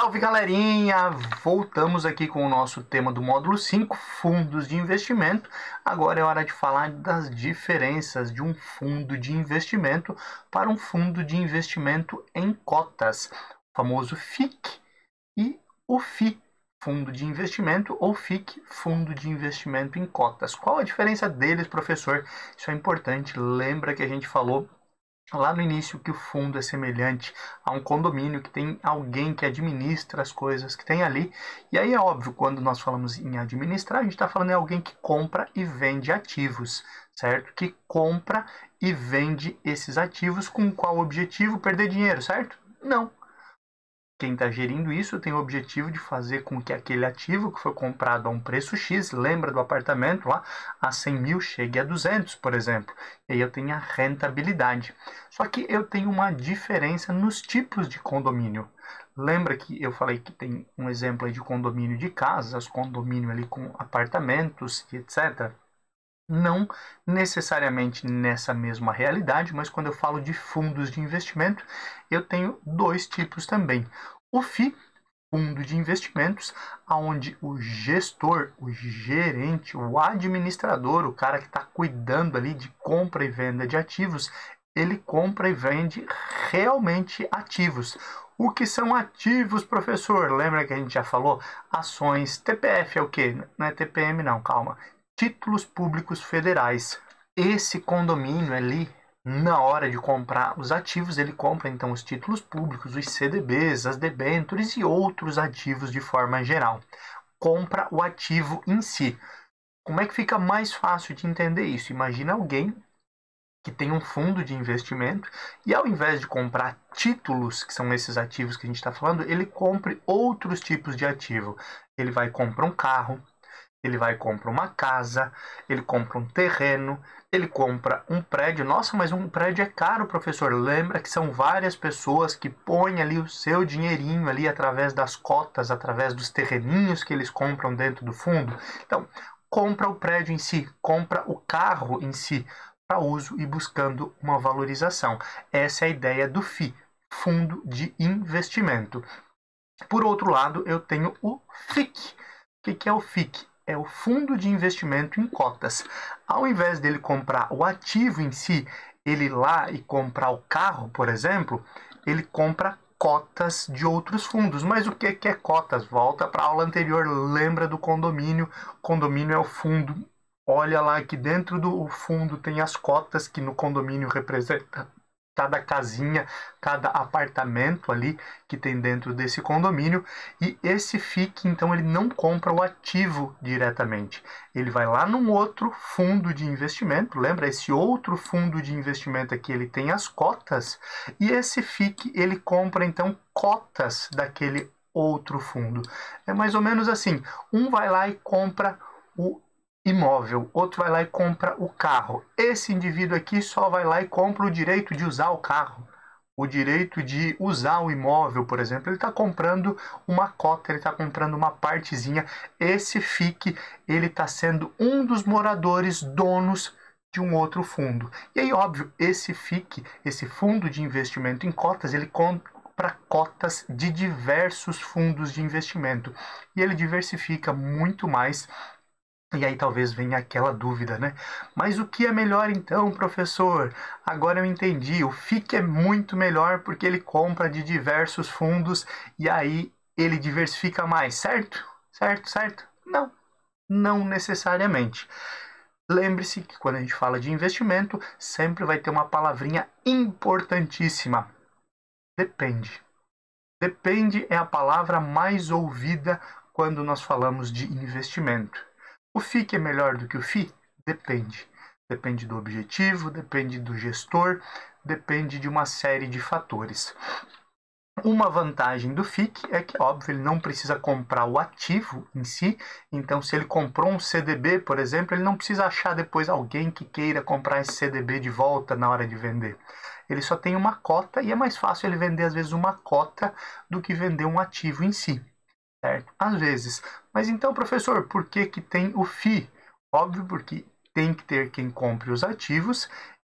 Salve galerinha! Voltamos aqui com o nosso tema do módulo 5, fundos de investimento. Agora é hora de falar das diferenças de um fundo de investimento para um fundo de investimento em cotas, o famoso FIC e o FI, fundo de investimento, ou FIC, fundo de investimento em cotas. Qual a diferença deles, professor? Isso é importante, lembra que a gente falou lá no início que o fundo é semelhante a um condomínio, que tem alguém que administra as coisas que tem ali. E aí é óbvio, quando nós falamos em administrar, a gente está falando em alguém que compra e vende ativos, certo? Que compra e vende esses ativos com qual objetivo? Perder dinheiro, certo? Não. Quem está gerindo isso tem o objetivo de fazer com que aquele ativo que foi comprado a um preço X, lembra do apartamento lá, a 100 mil chegue a 200, por exemplo. E aí eu tenho a rentabilidade. Só que eu tenho uma diferença nos tipos de condomínio. Lembra que eu falei que tem um exemplo aí de condomínio de casas, condomínio ali com apartamentos e etc. Não necessariamente nessa mesma realidade, mas quando eu falo de fundos de investimento, eu tenho dois tipos também. O FI, fundo de investimentos, onde o gestor, o gerente, o administrador, o cara que está cuidando ali de compra e venda de ativos, ele compra e vende realmente ativos. O que são ativos, professor? Lembra que a gente já falou? Ações, TPF é o quê? Não é TPM não, calma. Títulos públicos federais. Esse condomínio ali, na hora de comprar os ativos, ele compra então os títulos públicos, os CDBs, as debêntures e outros ativos de forma geral. Compra o ativo em si. Como é que fica mais fácil de entender isso? Imagina alguém que tem um fundo de investimento e ao invés de comprar títulos, que são esses ativos que a gente está falando, ele compre outros tipos de ativo. Ele vai comprar um carro, ele vai comprar uma casa, ele compra um terreno, ele compra um prédio. Nossa, mas um prédio é caro, professor. Lembra que são várias pessoas que põem ali o seu dinheirinho ali através das cotas, através dos terreninhos que eles compram dentro do fundo. Então, compra o prédio em si, compra o carro em si, para uso e buscando uma valorização. Essa é a ideia do FI, fundo de investimento. Por outro lado, eu tenho o FIC. O que é o FIC? É o fundo de investimento em cotas. Ao invés dele comprar o ativo em si, ele ir lá e comprar o carro, por exemplo, ele compra cotas de outros fundos. Mas o que é cotas? Volta para a aula anterior, lembra do condomínio. Condomínio é o fundo. Olha lá que dentro do fundo tem as cotas que no condomínio representa cada casinha, cada apartamento ali que tem dentro desse condomínio. E esse FIC, então, ele não compra o ativo diretamente. Ele vai lá num outro fundo de investimento, lembra? Esse outro fundo de investimento aqui, ele tem as cotas, e esse FIC, ele compra, então, cotas daquele outro fundo. É mais ou menos assim, um vai lá e compra o imóvel, outro vai lá e compra o carro. Esse indivíduo aqui só vai lá e compra o direito de usar o carro, o direito de usar o imóvel, por exemplo. Ele está comprando uma cota, ele está comprando uma partezinha. Esse FIC, ele está sendo um dos moradores donos de um outro fundo. E aí, óbvio, esse FIC, esse fundo de investimento em cotas, ele compra cotas de diversos fundos de investimento. E ele diversifica muito mais. E aí talvez venha aquela dúvida, né? Mas o que é melhor então, professor? Agora eu entendi. O FIC é muito melhor porque ele compra de diversos fundos e aí ele diversifica mais, certo? Certo, certo? Não, não necessariamente. Lembre-se que quando a gente fala de investimento, sempre vai ter uma palavrinha importantíssima. Depende. Depende é a palavra mais ouvida quando nós falamos de investimento. O FIC é melhor do que o FI? Depende. Depende do objetivo, depende do gestor, depende de uma série de fatores. Uma vantagem do FIC é que, óbvio, ele não precisa comprar o ativo em si. Então, se ele comprou um CDB, por exemplo, ele não precisa achar depois alguém que queira comprar esse CDB de volta na hora de vender. Ele só tem uma cota e é mais fácil ele vender, às vezes, uma cota do que vender um ativo em si. Certo? Às vezes. Mas então, professor, por que tem o FI? Óbvio, porque tem que ter quem compre os ativos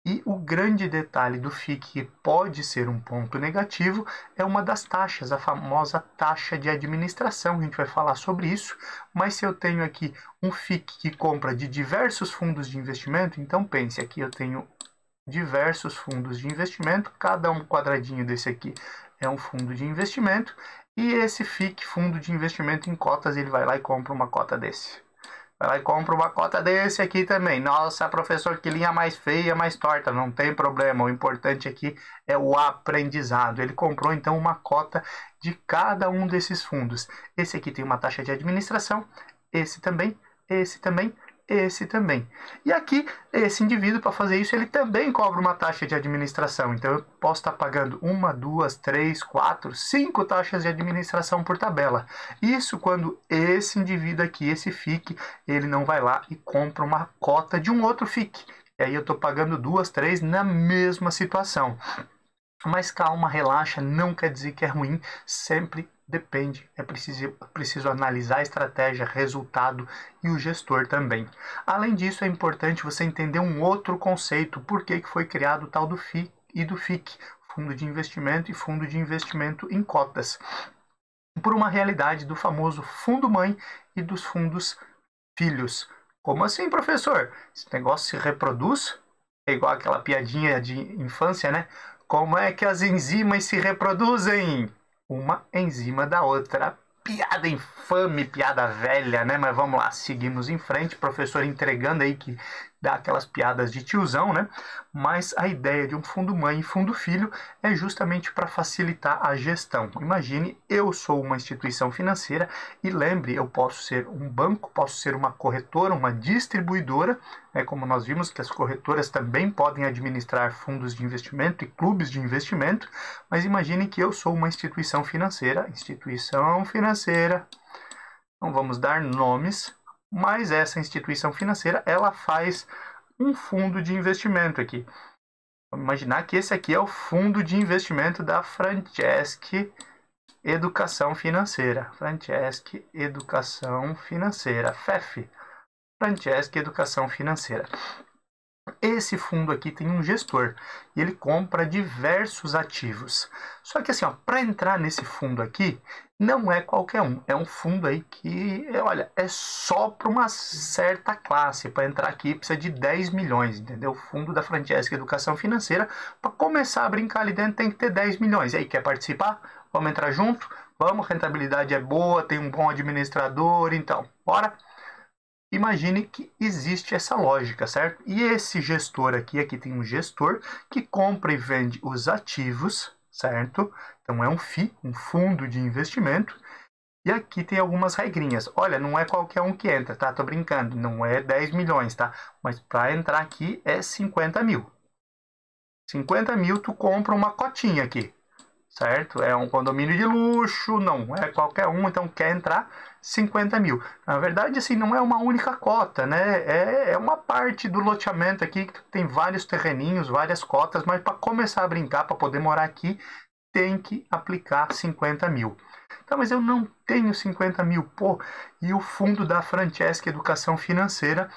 E o grande detalhe do FIC, que pode ser um ponto negativo, é uma das taxas, a famosa taxa de administração. A gente vai falar sobre isso, mas se eu tenho aqui um FIC que compra de diversos fundos de investimento, então pense, aqui eu tenho diversos fundos de investimento, cada um quadradinho desse aqui é um fundo de investimento, e esse FIC, fundo de investimento em cotas, ele vai lá e compra uma cota desse. Vai lá e compra uma cota desse aqui também. Nossa, professor, que linha mais feia, mais torta. Não tem problema. O importante aqui é o aprendizado. Ele comprou, então, uma cota de cada um desses fundos. Esse aqui tem uma taxa de administração. Esse também, esse também, esse também. E aqui, esse indivíduo, para fazer isso, ele também cobra uma taxa de administração. Então, eu posso estar pagando 1, 2, 3, 4, 5 taxas de administração por tabela. Isso quando esse indivíduo aqui, esse FIC, ele não vai lá e compra uma cota de um outro FIC. E aí eu estou pagando 2, 3 na mesma situação. Mas calma, relaxa, não quer dizer que é ruim, sempre depende, é preciso analisar a estratégia, resultado e o gestor também. Além disso, é importante você entender um outro conceito, por que foi criado o tal do FIC e do FIC, Fundo de Investimento e Fundo de Investimento em Cotas, por uma realidade do famoso fundo mãe e dos fundos filhos. Como assim, professor? Esse negócio se reproduz? É igual aquela piadinha de infância, né? Como é que as enzimas se reproduzem? Uma enzima da outra. Piada infame, piada velha, né? Mas vamos lá, seguimos em frente. Professor entregando aí que dá aquelas piadas de tiozão, né? Mas a ideia de um fundo mãe e fundo filho é justamente para facilitar a gestão. Imagine, eu sou uma instituição financeira e lembre, eu posso ser um banco, posso ser uma corretora, uma distribuidora, né? Como nós vimos que as corretoras também podem administrar fundos de investimento e clubes de investimento, mas imagine que eu sou uma instituição financeira, não vamos dar nomes, mas essa instituição financeira, ela faz um fundo de investimento aqui. Vamos imaginar que esse aqui é o fundo de investimento da Francesc Educação Financeira. Francesc Educação Financeira, FEF. Francesc Educação Financeira. Esse fundo aqui tem um gestor e ele compra diversos ativos. Só que assim, para entrar nesse fundo aqui, não é qualquer um. É um fundo aí que, olha, é só para uma certa classe. Para entrar aqui precisa de 10 milhões, entendeu? O fundo da Francesc Educação Financeira, para começar a brincar ali dentro, tem que ter 10 milhões. E aí, quer participar? Vamos entrar junto? Vamos, rentabilidade é boa, tem um bom administrador, então, bora? Imagine que existe essa lógica, certo? E esse gestor aqui tem um gestor que compra e vende os ativos, certo? Então é um FII, um fundo de investimento. E aqui tem algumas regrinhas. Olha, não é qualquer um que entra, tá? Tô brincando, não é 10 milhões, tá? Mas para entrar aqui é 50 mil. 50 mil tu compra uma cotinha aqui, certo? É um condomínio de luxo, não é qualquer um, então quer entrar 50 mil. Na verdade, assim, não é uma única cota, né? É uma parte do loteamento aqui que tem vários terreninhos, várias cotas, mas para começar a brincar, para poder morar aqui, tem que aplicar 50 mil. Então, mas eu não tenho 50 mil, pô, e o fundo da Francesc Educação Financeira,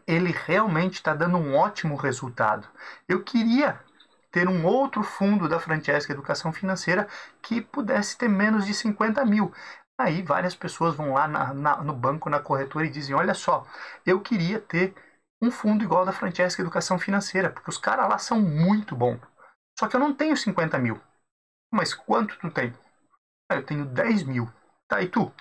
ele realmente está dando um ótimo resultado. Eu queria ter um outro fundo da Francesc Educação Financeira que pudesse ter menos de 50 mil. Aí várias pessoas vão lá no banco, na corretora e dizem, olha só, eu queria ter um fundo igual da Francesc Educação Financeira, porque os caras lá são muito bons. Só que eu não tenho 50 mil. Mas quanto tu tem? Ah, eu tenho 10 mil. Tá, e tu?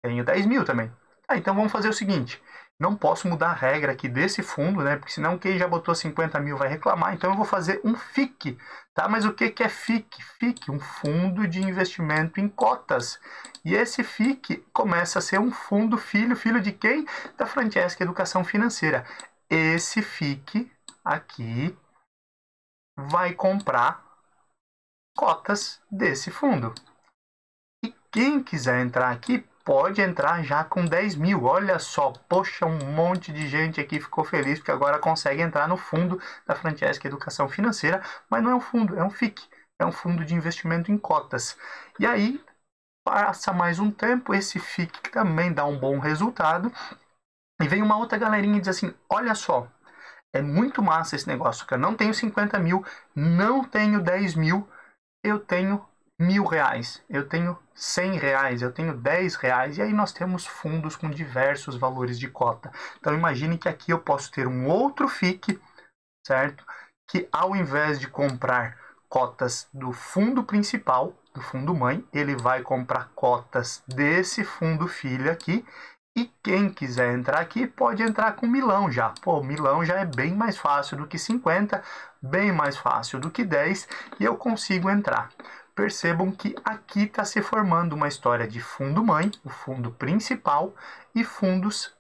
Tenho 10 mil também. Ah, então vamos fazer o seguinte, não posso mudar a regra aqui desse fundo, né? Porque senão quem já botou 50 mil vai reclamar. Então eu vou fazer um FIC, tá? Mas o que é FIC? FIC, um fundo de investimento em cotas. E esse FIC começa a ser um fundo filho de quem? Da Francesc Educação Financeira. Esse FIC aqui vai comprar cotas desse fundo. E quem quiser entrar aqui pode entrar já com 10 mil. Olha só, poxa, um monte de gente aqui ficou feliz porque agora consegue entrar no fundo da Francesc Educação Financeira, mas não é um fundo, é um FIC, é um fundo de investimento em cotas. E aí, passa mais um tempo, esse FIC também dá um bom resultado, e vem uma outra galerinha e diz assim, olha só, É muito massa esse negócio, que eu não tenho 50 mil, não tenho 10 mil, eu tenho R$ 1.000, eu tenho R$ 100, eu tenho R$ 10, e aí nós temos fundos com diversos valores de cota. Então imagine que aqui eu posso ter um outro FIC, certo? Que ao invés de comprar cotas do fundo principal, do fundo mãe, ele vai comprar cotas desse fundo filho aqui. E quem quiser entrar aqui pode entrar com milão já. Pô, milão já é bem mais fácil do que 50, bem mais fácil do que 10, e eu consigo entrar. Percebam que aqui está se formando uma história de fundo mãe, o fundo principal, e fundos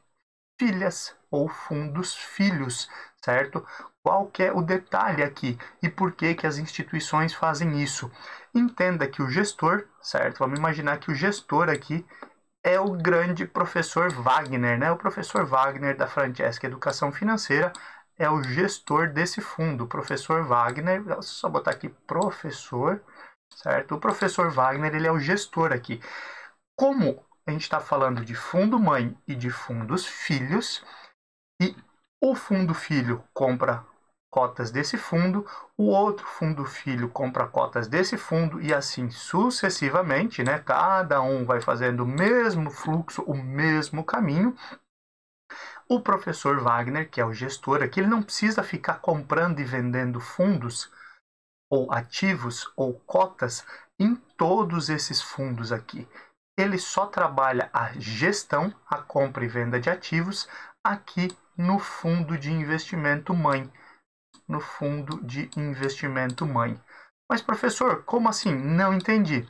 filhas ou fundos filhos, certo? Qual que é o detalhe aqui e por que que as instituições fazem isso? Entenda que o gestor, certo? Vamos imaginar que o gestor aqui é o grande professor Wagner, né? O professor Wagner da Francesca Educação Financeira é o gestor desse fundo. O professor Wagner, só botar aqui professor, certo? O professor Wagner, ele é o gestor aqui. Como a gente está falando de fundo mãe e de fundos filhos, e o fundo filho compra cotas desse fundo, o outro fundo filho compra cotas desse fundo, e assim sucessivamente, né? Cada um vai fazendo o mesmo fluxo, o mesmo caminho. O professor Wagner, que é o gestor aqui, ele não precisa ficar comprando e vendendo fundos ou ativos ou cotas em todos esses fundos aqui. Ele só trabalha a gestão, a compra e venda de ativos aqui no fundo de investimento mãe. No fundo de investimento mãe. Mas, professor, como assim? Não entendi.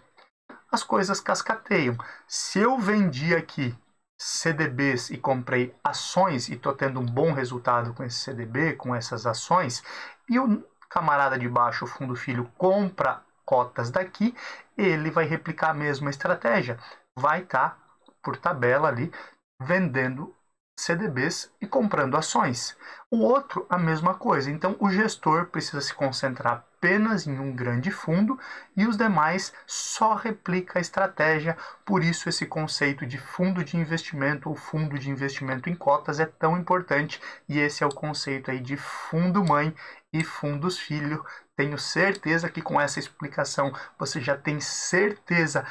As coisas cascateiam. Se eu vendi aqui CDBs e comprei ações e estou tendo um bom resultado com esse CDB, com essas ações, e o camarada de baixo, o fundo filho, compra cotas daqui, ele vai replicar a mesma estratégia. Vai estar, por tabela ali, vendendo CDBs e comprando ações. O outro, a mesma coisa. Então, o gestor precisa se concentrar apenas em um grande fundo e os demais só replica a estratégia. Por isso, esse conceito de fundo de investimento ou fundo de investimento em cotas é tão importante. E esse é o conceito aí de fundo mãe e fundos filho. Tenho certeza que com essa explicação você já tem certeza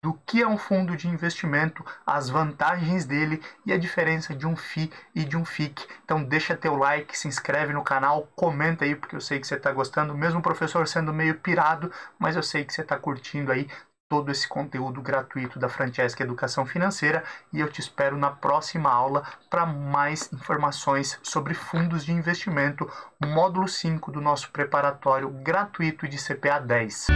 do que é um fundo de investimento, as vantagens dele e a diferença de um FI e de um FIC. Então deixa teu like, se inscreve no canal, comenta aí, porque eu sei que você está gostando, mesmo o professor sendo meio pirado, mas eu sei que você está curtindo aí todo esse conteúdo gratuito da Francesca Educação Financeira, e eu te espero na próxima aula para mais informações sobre fundos de investimento, módulo 5 do nosso preparatório gratuito de CPA 10.